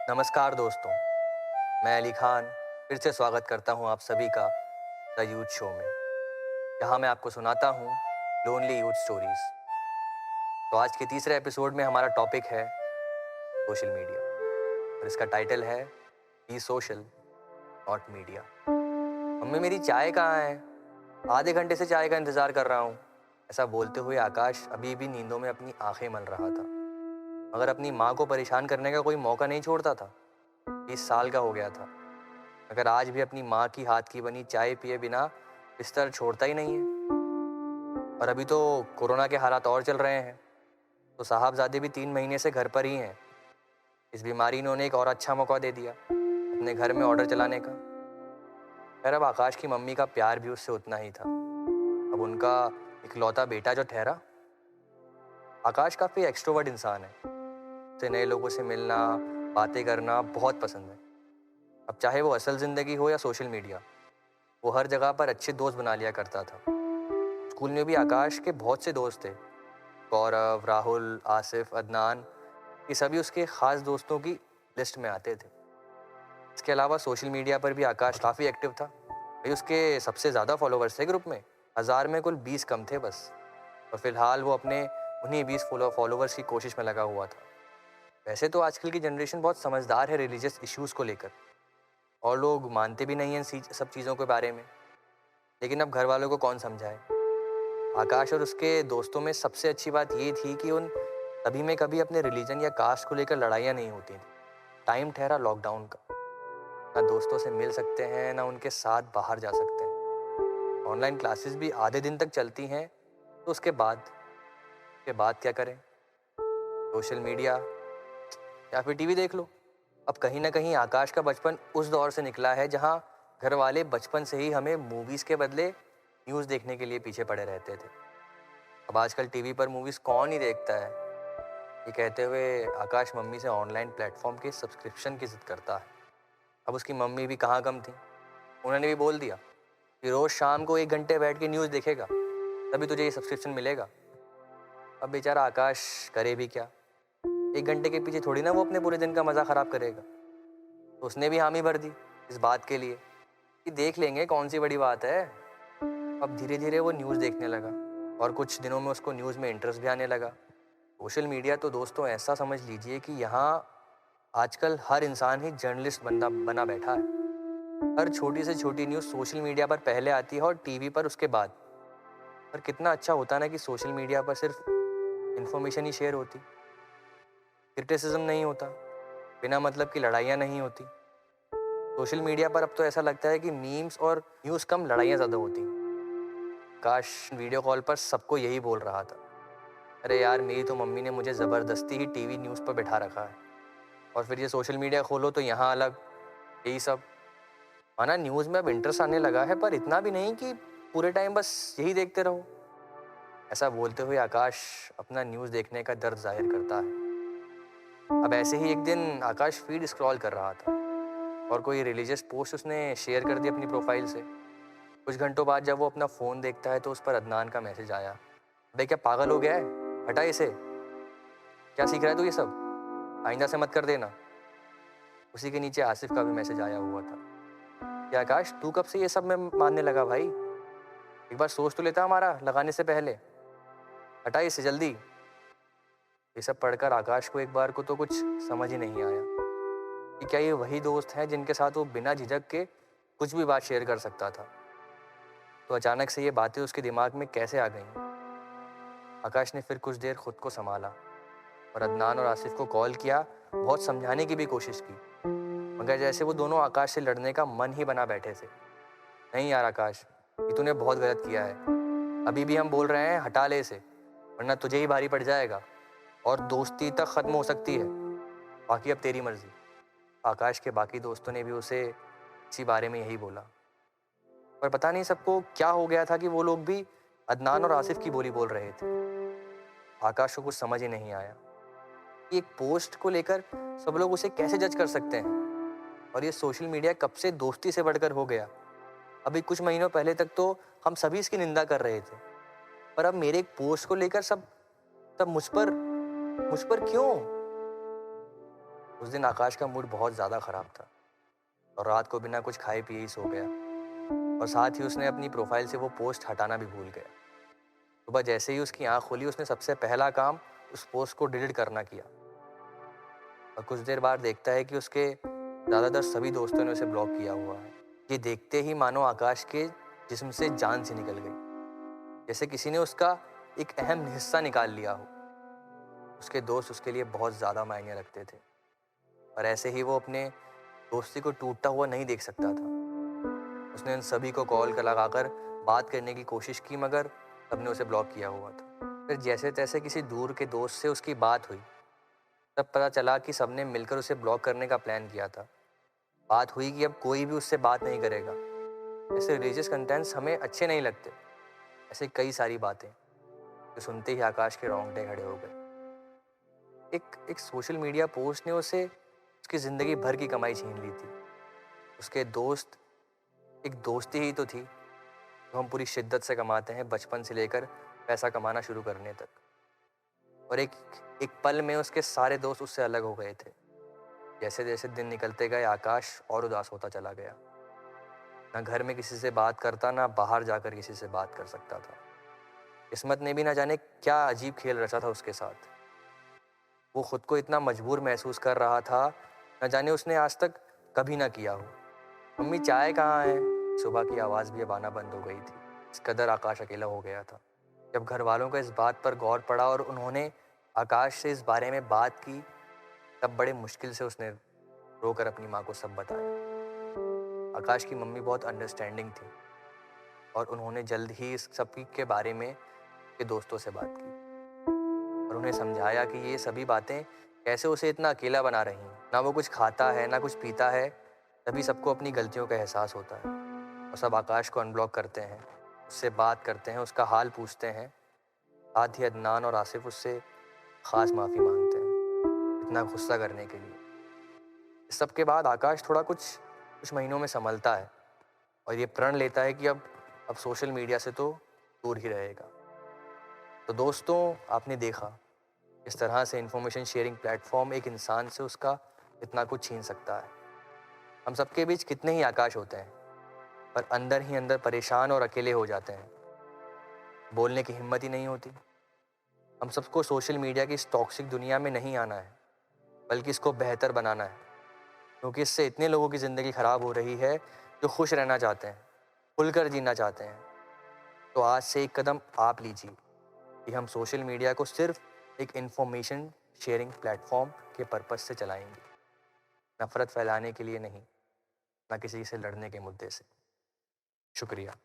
नमस्कार दोस्तों, मैं अली खान फिर से स्वागत करता हूं आप सभी का द यूथ शो में, जहां मैं आपको सुनाता हूं लोनली यूथ स्टोरीज। तो आज के तीसरे एपिसोड में हमारा टॉपिक है सोशल मीडिया और इसका टाइटल है be social not media. Mummy मेरी चाय कहाँ है? आधे घंटे से चाय का इंतज़ार कर रहा हूँ। ऐसा बोलते हुए आकाश अभी भी नींदों में अपनी आंखें मल रहा था, मगर अपनी माँ को परेशान करने का कोई मौका नहीं छोड़ता था। 20 साल का हो गया था, मगर आज भी अपनी माँ की हाथ की बनी चाय पिए बिना बिस्तर छोड़ता ही नहीं है। और अभी तो कोरोना के हालात और चल रहे हैं, तो साहबजादे भी 3 महीने से घर पर ही हैं। इस बीमारी ने उन्हें एक और अच्छा मौका दे दिया अपने घर में ऑर्डर चलाने का। खैर, अब आकाश की मम्मी का प्यार भी उससे उतना ही था। अब उनका इकलौता बेटा जो ठहरा। आकाश काफ़ी एक्सट्रोवर्ट इंसान है, उसे नए लोगों से मिलना, बातें करना बहुत पसंद है। अब चाहे वो असल ज़िंदगी हो या सोशल मीडिया, वो हर जगह पर अच्छे दोस्त बना लिया करता था। स्कूल में भी आकाश के बहुत से दोस्त थे। गौरव, राहुल, आसिफ, अदनान, ये सभी उसके ख़ास दोस्तों की लिस्ट में आते थे। इसके अलावा सोशल मीडिया पर भी आकाश काफ़ी एक्टिव था। भाई, उसके सबसे ज़्यादा फॉलोवर्स थे ग्रुप में। 1000 में कुल 20 कम थे बस। और फिलहाल वो अपने उन्हीं 20 फॉलोवर्स की कोशिश में लगा हुआ था। वैसे तो आजकल की जनरेशन बहुत समझदार है रिलीजियस इश्यूज़ को लेकर, और लोग मानते भी नहीं हैं सब चीज़ों के बारे में। लेकिन अब घर वालों को कौन समझाए। आकाश और उसके दोस्तों में सबसे अच्छी बात ये थी कि उन सभी में कभी अपने रिलीजन या कास्ट को लेकर लड़ाइयाँ नहीं होती थी। टाइम ठहरा लॉकडाउन का, ना दोस्तों से मिल सकते हैं, ना उनके साथ बाहर जा सकते हैं। ऑनलाइन क्लासेस भी आधे दिन तक चलती हैं, तो उसके बाद क्या करें? सोशल मीडिया या फिर टीवी देख लो। अब कहीं ना कहीं आकाश का बचपन उस दौर से निकला है जहां घर वाले बचपन से ही हमें मूवीज़ के बदले न्यूज़ देखने के लिए पीछे पड़े रहते थे। अब आजकल टीवी पर मूवीज़ कौन ही देखता है? ये कहते हुए आकाश मम्मी से ऑनलाइन प्लेटफॉर्म के सब्सक्रिप्शन की जिद करता है। अब उसकी मम्मी भी कहाँ कम थी, उन्होंने भी बोल दिया कि रोज़ शाम को 1 घंटे बैठ के न्यूज़ देखेगा, तभी तुझे ये सब्सक्रिप्शन मिलेगा। अब बेचारा आकाश करे भी क्या? 1 घंटे के पीछे थोड़ी ना वो अपने पूरे दिन का मज़ा ख़राब करेगा। तो उसने भी हामी भर दी इस बात के लिए कि देख लेंगे, कौन सी बड़ी बात है। अब धीरे धीरे वो न्यूज़ देखने लगा, और कुछ दिनों में उसको न्यूज़ में इंटरेस्ट भी आने लगा। सोशल मीडिया तो दोस्तों ऐसा समझ लीजिए कि यहाँ आजकल हर इंसान ही जर्नलिस्ट बना बैठा है। हर छोटी से छोटी न्यूज़ सोशल मीडिया पर पहले आती है और टीवी पर उसके बाद। पर कितना अच्छा होता ना कि सोशल मीडिया पर सिर्फ इन्फॉर्मेशन ही शेयर होती, क्रिटिसिज्म नहीं होता, बिना मतलब की लड़ाइयाँ नहीं होती। सोशल मीडिया पर अब तो ऐसा लगता है कि मीम्स और न्यूज़ कम, लड़ाइयाँ ज़्यादा होती। काश वीडियो कॉल पर सबको यही बोल रहा था, अरे यार मेरी तो मम्मी ने मुझे ज़बरदस्ती ही टीवी न्यूज़ पर बैठा रखा है, और फिर ये सोशल मीडिया खोलो तो यहाँ अलग, यही सब। माना न्यूज़ में अब इंटरेस्ट आने लगा है, पर इतना भी नहीं कि पूरे टाइम बस यही देखते रहो। ऐसा बोलते हुए आकाश अपना न्यूज़ देखने का दर्द जाहिर करता है। अब ऐसे ही एक दिन आकाश फीड स्क्रॉल कर रहा था, और कोई रिलीजियस पोस्ट उसने शेयर कर दी अपनी प्रोफाइल से। कुछ घंटों बाद जब वो अपना फ़ोन देखता है तो उस पर अदनान का मैसेज आया, अबे क्या पागल हो गया है? हटा इसे, क्या सीख रहा है तू ये सब? आइंदा से मत कर देना। उसी के नीचे आसिफ का भी मैसेज आया हुआ था कि आकाश तू कब से ये सब में मानने लगा भाई? एक बार सोच तो लेता हमारा लगाने से पहले। हटा इसे जल्दी। ये सब पढ़कर आकाश को एक बार को तो कुछ समझ ही नहीं आया कि क्या ये वही दोस्त हैं जिनके साथ वो बिना झिझक के कुछ भी बात शेयर कर सकता था। तो अचानक से ये बातें उसके दिमाग में कैसे आ गईं? आकाश ने फिर कुछ देर खुद को संभाला और अदनान और आसिफ को कॉल किया, बहुत समझाने की भी कोशिश की, मगर जैसे वो दोनों आकाश से लड़ने का मन ही बना बैठे थे। नहीं यार आकाश, ये तूने बहुत गलत किया है। अभी भी हम बोल रहे हैं हटा ले इसे, वरना तुझे ही भारी पड़ जाएगा और दोस्ती तक ख़त्म हो सकती है। बाकी अब तेरी मर्ज़ी। आकाश के बाकी दोस्तों ने भी उसे इसी बारे में यही बोला, पर पता नहीं सबको क्या हो गया था कि वो लोग भी अदनान और आसिफ की बोली बोल रहे थे। आकाश को कुछ समझ ही नहीं आया कि एक पोस्ट को लेकर सब लोग उसे कैसे जज कर सकते हैं, और ये सोशल मीडिया कब से दोस्ती से बढ़कर हो गया। अभी कुछ महीनों पहले तक तो हम सभी इसकी निंदा कर रहे थे, पर अब मेरे एक पोस्ट को लेकर सब सब मुझ पर क्यों? उस दिन आकाश का मूड बहुत ज़्यादा ख़राब था और रात को बिना कुछ खाए पिए ही सो गया, और साथ ही उसने अपनी प्रोफाइल से वो पोस्ट हटाना भी भूल गया। सुबह जैसे ही उसकी आँख खुली, उसने सबसे पहला काम उस पोस्ट को डिलीट करना किया, और कुछ देर बाद देखता है कि उसके ज़्यादातर सभी दोस्तों ने उसे ब्लॉक किया हुआ है। ये देखते ही मानो आकाश के जिस्म से जान सी निकल गई, जैसे किसी ने उसका एक अहम हिस्सा निकाल लिया हो। उसके दोस्त उसके लिए बहुत ज़्यादा मायने रखते थे, और ऐसे ही वो अपने दोस्ती को टूटता हुआ नहीं देख सकता था। उसने उन सभी को कॉल कर लगाकर बात करने की कोशिश की, मगर सबने उसे ब्लॉक किया हुआ था। फिर जैसे तैसे किसी दूर के दोस्त से उसकी बात हुई, तब पता चला कि सबने मिलकर उसे ब्लॉक करने का प्लान किया था। बात हुई कि अब कोई भी उससे बात नहीं करेगा, ऐसे रिलीजियस कंटेंट्स हमें अच्छे नहीं लगते। ऐसे कई सारी बातें जो सुनते ही आकाश के रोंगटे खड़े हो गए। एक एक सोशल मीडिया पोस्ट ने उसे उसकी ज़िंदगी भर की कमाई छीन ली थी। उसके दोस्त एक दोस्ती ही तो थी जो हम पूरी शिद्दत से कमाते हैं, बचपन से लेकर पैसा कमाना शुरू करने तक। और एक एक पल में उसके सारे दोस्त उससे अलग हो गए थे। जैसे जैसे दिन निकलते गए, आकाश और उदास होता चला गया। ना घर में किसी से बात करता, ना बाहर जाकर किसी से बात कर सकता था। किस्मत ने भी ना जाने क्या अजीब खेल रचा था उसके साथ। वो खुद को इतना मजबूर महसूस कर रहा था, न जाने उसने आज तक कभी ना किया हो। मम्मी चाय कहाँ है? सुबह की आवाज़ भी अब आना बंद हो गई थी। इस कदर आकाश अकेला हो गया था। जब घर वालों को इस बात पर गौर पड़ा और उन्होंने आकाश से इस बारे में बात की, तब बड़े मुश्किल से उसने रोकर अपनी माँ को सब बताया। आकाश की मम्मी बहुत अंडरस्टैंडिंग थी, और उन्होंने जल्द ही इस सब के बारे में के दोस्तों से बात की और उन्हें समझाया कि ये सभी बातें कैसे उसे इतना अकेला बना रही हैं। ना वो कुछ खाता है, ना कुछ पीता है, तभी सबको अपनी गलतियों का एहसास होता है। और सब आकाश को अनब्लॉक करते हैं, उससे बात करते हैं, उसका हाल पूछते हैं। साथ ही अदनान और आसिफ उससे ख़ास माफ़ी मांगते हैं इतना गुस्सा करने के लिए। इस सब के बाद आकाश थोड़ा कुछ कुछ महीनों में संभलता है और ये प्रण लेता है कि अब सोशल मीडिया से तो दूर ही रहेगा। तो दोस्तों, आपने देखा किस तरह से इंफॉर्मेशन शेयरिंग प्लेटफॉर्म एक इंसान से उसका इतना कुछ छीन सकता है। हम सबके बीच कितने ही आकाश होते हैं, पर अंदर ही अंदर परेशान और अकेले हो जाते हैं। बोलने की हिम्मत ही नहीं होती। हम सबको सोशल मीडिया की इस टॉक्सिक दुनिया में नहीं आना है, बल्कि इसको बेहतर बनाना है, क्योंकि इससे इतने लोगों की ज़िंदगी ख़राब हो रही है जो खुश रहना चाहते हैं, खुलकर जीना चाहते हैं। तो आज से एक कदम आप लीजिए कि हम सोशल मीडिया को सिर्फ एक इंफॉर्मेशन शेयरिंग प्लेटफॉर्म के पर्पस से चलाएंगे, नफ़रत फैलाने के लिए नहीं, ना किसी से लड़ने के मुद्दे से। शुक्रिया।